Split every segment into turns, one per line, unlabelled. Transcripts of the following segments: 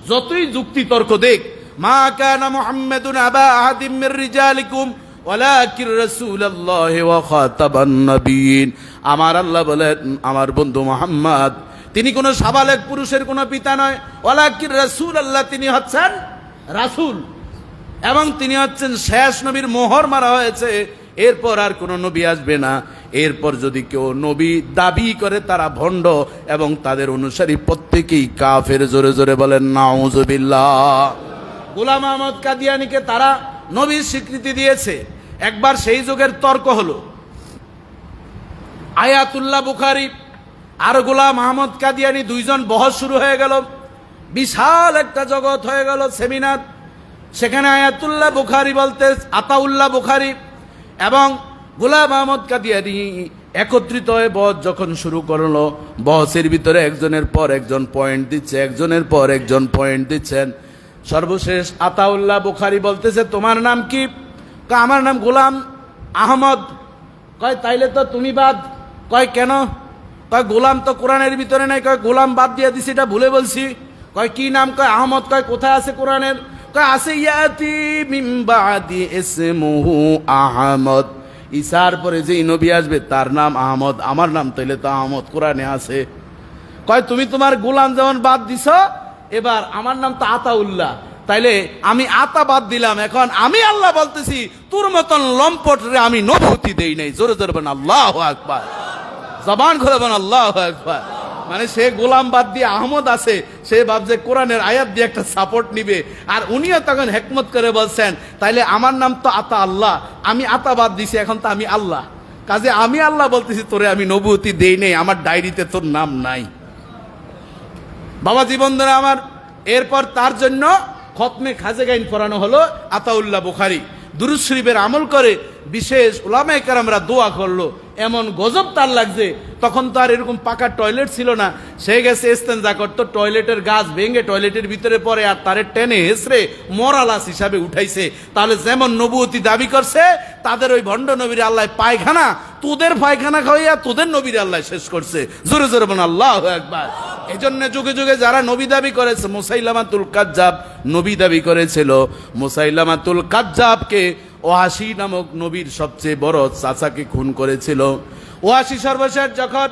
যতই যুক্তি তর্ক দেখ, মা কানা মুহাম্মাদুন আবা আহাদিম মির রিজালিকুম ওয়ালাকির রাসূলুল্লাহি ওয়া খাতাবান নবিয়্যিন। আমার আল্লাহ বলেন, আমার বন্ধু মুহাম্মদ তিনি কোনো সাবালেক পুরুষের কোনো পিতা নয়। ওয়ালাকির রাসূলুল্লাহ, তিনি হচ্ছেন রাসূল, এবং তিনি হচ্ছেন শেষ নবীর মোহর মারা হয়েছে। এরপর আর কোনো নবী আসবে না। এরপর যদি কেউ নবী দাবি করে তারা ভণ্ড এবং তাদের অনুসারী প্রত্যেকেই কাফের। জোরে জোরে বলেন নাউজুবিল্লাহ। গোলাম আহমদ কাদিয়ানীকে তারা নবীর স্বীকৃতি দিয়েছে। একবার সেই যুগের তর্ক হলো, আয়াতুল্লাহ বুখারী আর গোলাম আহমদ কাদিয়ানী দুইজন বহস শুরু হয়ে গেল। বিশাল একটা জগৎ হয়ে গেল সেমিনার। সেখানে আয়াতুল্লাহ বুখারী বলতে আতাউল্লাহ বুখারী এবং গোলাম আহমদ কাদিয়ানী একত্রিত হয়ে বহস যখন শুরু করলো, বহসের ভিতরে একজনের পর একজন পয়েন্ট দিচ্ছে, একজনের পর একজন পয়েন্ট দিচ্ছেন। সর্বশেষ আতাউল্লাহ বুখারী বলতেছে, তোমার নাম কি? কয় আমার নাম গোলাম আহমদ। কয় তাইলে তো তুমি বাদ। কয় কেন? কয় গোলাম তো কোরআনের ভিতরে নাই। কয় গোলাম বাদ দিয়ে দিছি, এটা ভুলে বলছি। কয় কি নাম? কয় আহমদ। কয় কোথায় আছে কোরআনের? কয় আছে ইয়াতি মিন বাদি ইসমুহু আহমদ, ঈসার পরে যেই নবী আসবে তার নাম আহমদ। আমার নাম তাইলে তো আহমদ কোরআনে আছে। কয় তুমি তোমার গোলাম যেমন বাদ দিছ, এবার আমার নাম তো আতাউল্লাহ, তাইলে আমি আতা বাদ দিলাম। এখন আমি আল্লাহ বলতেছি তোর মতন লম্পট রে আমি নবুতি দেই নাই। জোরে জোরে বলেন আল্লাহু আকবার, জবান খুলে বলেন আল্লাহু আকবার। মানে সে গোলাম বাদ দিয়ে আহমদ আছে, সে ভাবছে কোরআনের আয়াত দিয়ে একটা সাপোর্ট নিবে। আর উনিও তখন হেকমত করে বলছেন, তাইলে আমার নাম তো আতা আল্লাহ, আমি আতা বাদ দিছি, এখন তো আমি আল্লাহ। কাজে আমি আল্লাহ বলতেছি তোরে আমি নবুতি দেই নেই, আমার ডায়েরিতে তোর নাম নাই। বাবা জীবন ধরে আমার। এরপর তার জন্য খতমে খাজেগাইন পড়ানো হলো আতাউল্লাহ বুখারী। দুরূদ শরীফের আমল করে বিশেষ উলামায়ে কেরামরা দোয়া করলো। এমন গজব তার লাগছে, তখন তো আর এরকম পাকা টয়লেট ছিল না। সে গেছে ইস্তেঞ্জা করতো, টয়লেটের গাছ ভেঙে টয়লেটের ভিতরে পড়ে আর তারে টেনে হেসড়ে মরালাস হিসাবে উঠাইছে। তাহলে যেমন নবুয়তি দাবি করছে, তাদের ওই ভণ্ড নবীর আল্লাহ পায়খানা, তোদের পায়খানা খাওয়াইয়া তোদের নবীর আল্লাহ শেষ করছে। জোরে জোরে বলেন আল্লাহু আকবার। এই জন্য যুগে যুগে যারা নবী দাবি করেছে, মুসাইলামাতুল কাজ্জাব নবী দাবি করেছিল। মুসাইলামাতুল কাজ্জাবকে ওয়াসি নামক নবীর সবচেয়ে বড় চাচাকে খুন করেছিল। ওয়াসি সর্বশেষ যখন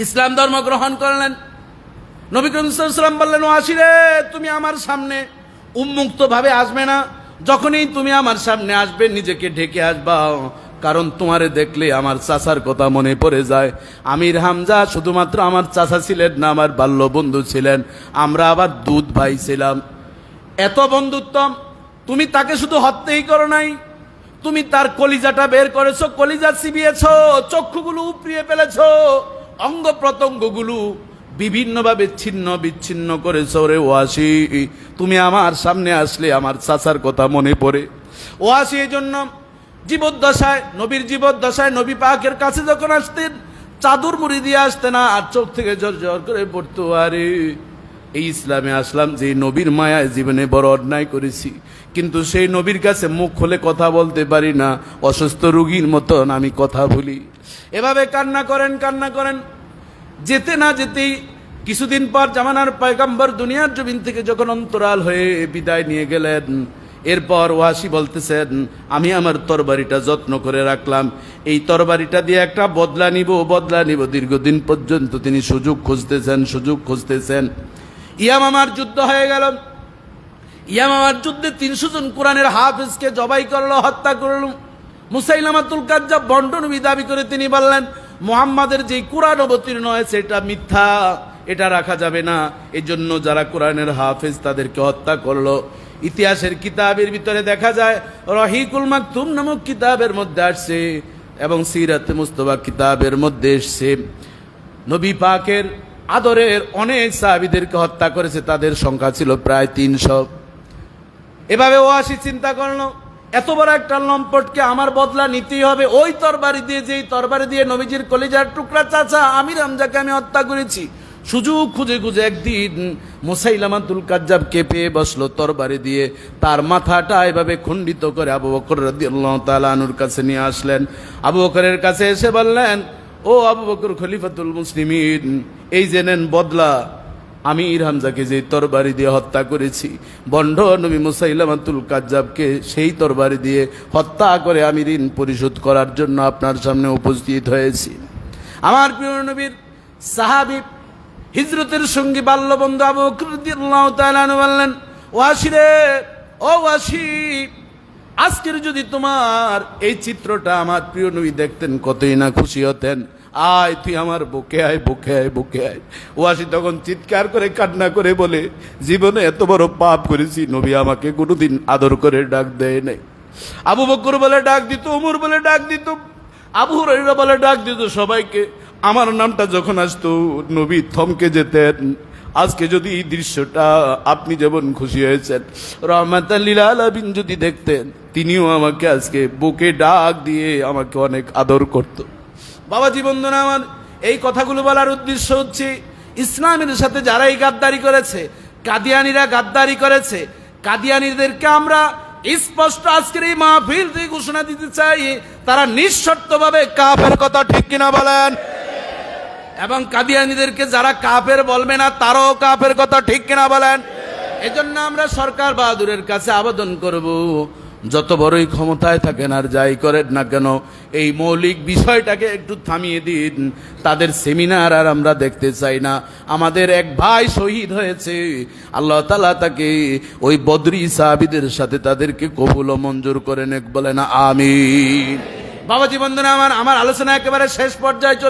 ইসলাম ধর্ম গ্রহণ করলেন, নবী করিম সাল্লাল্লাহু আলাইহি ওয়াসাল্লাম বললেন, ওয়াসি রে তুমি আমার সামনে উন্মুক্ত ভাবে আসবে না। যখনই তুমি আমার সামনে আসবে নিজেকে ঢেকে আসবা, কারণ তোমারে দেখলে আমার চাচার কথা মনে পড়ে যায়। আমির হামজা শুধুমাত্র আমার চাচা ছিলেন না, আমার বাল্য বন্ধু ছিলেন। আমরা আবার দুধ ভাই ছিলাম। এত বন্ধুত্ব। তুমি তাকে শুধু হত্যাই করো নাই, তুমি তার কলিজাটা বের করেছো, কলিজা চিবিয়েছো, চক্ষুগুলো উপড়িয়ে ফেলেছো, অঙ্গ প্রত্যঙ্গগুলো বিভিন্নভাবে ছিন্ন বিচ্ছিন্ন করেছো। রে ওয়াসি, তুমি আমার সামনে আসলে আমার চাচার কথা মনে পড়ে। ওয়াসি এই জন্য জীবদ্দশায়, নবীর জীবদ্দশায় নবী পাকের কাছে যখন আসতেন, চাদর মুড়ি দিয়ে আসতেন না, আর চোখ থেকে ঝর ঝর করে পড়তো, আরে এই ইসলামে আসলাম যে নবীর মায়ায় জীবনে বড় অন্যায় করেছি, কিন্তু সেই নবীর কাছে মুখ খুলে কথা বলতে পারি না, অসুস্থ রোগীর মতন আমি কথা বলি। এভাবে কান্না করেন কান্না করেন। যেতে না যেতেই কিছুদিন পর জামানার পয়গম্বর দুনিয়ার জমিন থেকে যখন অন্তরাল হয়ে বিদায় নিয়ে গেলেন, এরপর ওয়াসি বলতেছেন, আমি আমার তরবারিটা যত্ন করে রাখলাম, এই তরবারিটা দিয়ে একটা বদলা নিব। দীর্ঘদিন পর্যন্ত তিনি সুযোগ খুঁজতেছেন। ইয়ামামার যুদ্ধ হয়ে গেল। ইয়ামামার যুদ্ধে 300 জন কোরআনের হাফেজকে জবাই করলো, হত্যা করল। মুসাইলামাতুল কাজ্জাব ভণ্ড নবী দাবি করে তিনি বললেন, মুহাম্মাদের যে কোরআন অবতীর্ণ হয়েছে এটা মিথ্যা, এটা রাখা যাবে না। এই জন্য যারা কোরআনের হাফেজ তাদেরকে হত্যা করলো। ইতিহাসের কিতাবের ভিতরে দেখা যায়, রহিকুল মাকতুম নামক কিতাবের মধ্যে আসছে এবং সিরাতে মুস্তাফা কিতাবের মধ্যে এসছে, নবী পাকের আদরের অনেক সাহাবীদেরকে হত্যা করেছে, তাদের সংখ্যা ছিল প্রায় 300। এভাবে ওয়াসি চিন্তা করলো, এত বড় একটা লম্পটকে আমার বদলা নিতেই হবে। ওই তরবারি দিয়ে, যেই তরবারি দিয়ে নবীজির কলিজার টুকরা চাচা আমির হামজাকে আমি হত্যা করেছি। সুযোগ খুঁজে খুঁজে একদিন মুসাইলামাতুল কাজ্জাবকে পেয়ে বসলো, তরবারি দিয়ে তার মাথাটা এভাবে খণ্ডিত করে আবু বকর রাদিয়াল্লাহু তাআলা আনহুর কাছে নিয়ে আসলেন। আবু বকরের কাছে এসে বললেন, ও আবু বকর খলিফাতুল মুসলিমিন, এই যে নেন বদলা। আমির হামজাকে যে তরবারি দিয়ে হত্যা করেছি, বন্ড নবী মুসাইলামাতুল কাজ্জাবকে সেই তরবারি দিয়ে হত্যা করে আমি ঋণ পরিশোধ করার জন্য আপনার সামনে উপস্থিত হয়েছি। আমার প্রিয় নবীর সাহাবী হিজরতের সঙ্গী বাল্যবন্ধু আবু বকর রাদিয়াল্লাহু তাআলা আনহু বললেন, ওয়াসি রে, ও ওয়াসি, আজকের যদি তোমার এই চিত্রটা আমার প্রিয় নবী দেখতেন কতই না খুশি হতেন। আয় তুই আমার বুকে আয়, বুকে আয়, বুকে আয়। ওয়াসি তখন চিৎকার করে কান্না করে বলে, জীবনে এত বড় পাপ করেছি, নবী আমাকে কোনোদিন আদর করে ডাক দেয় নাই। আবু বকর বলে ডাক দিত, ওমর বলে ডাক দিত, আবু হুরায়রা বলে ডাক দিত সবাইকে। আমার নামটা যখন আসতো নবী থমকে যেতেন। আজকে যদি এই দৃশ্যটা আপনি যেমন খুশি হয়েছেন, রহমাতাল লিল আলামিন যদি দেখতেন, তিনিও আমাকে আজকে বুকে ডাক দিয়ে আমাকে অনেক আদর করত। বাবাজি বন্ধুরা আমার, এই কথাগুলো বলার উদ্দেশ্য হচ্ছে ইসলামের সাথে যারা এই গাদ্দারি করেছে, কাদিয়ানীরা গাদ্দারি করেছে, কাদিয়ানীদেরকে আমরা স্পষ্ট আজকের এই মাহফিল থেকে ঘোষণা দিতে চাই, তারা নিঃশর্তভাবে কাফের। কথা ঠিক কিনা বলেন? এবং কাদিয়ানীদেরকে যারা কাফের বলবে না, তারাও কাফের। কথা ঠিক কিনা বলেন? এজন্য আমরা সরকার বাহাদুরের কাছে আবেদন করব, যত বড়ই ক্ষমতায় থাকেন আর যাই করেন না কেন, এই মৌলিক বিষয়টাকে একটু থামিয়ে দিন। তাদের সেমিনার আর আমরা দেখতে চাই না। আমাদের এক ভাই শহীদ হয়েছে, আল্লাহ তাআলা তাকে ওই বদরি সাহাবীদের সাথে তাদেরকে কবুল ও মঞ্জুর করেন, বলেন আমিন। বাবাজি বন্ধুরা আমার আলোচনা একেবারে শেষ পর্যায়ে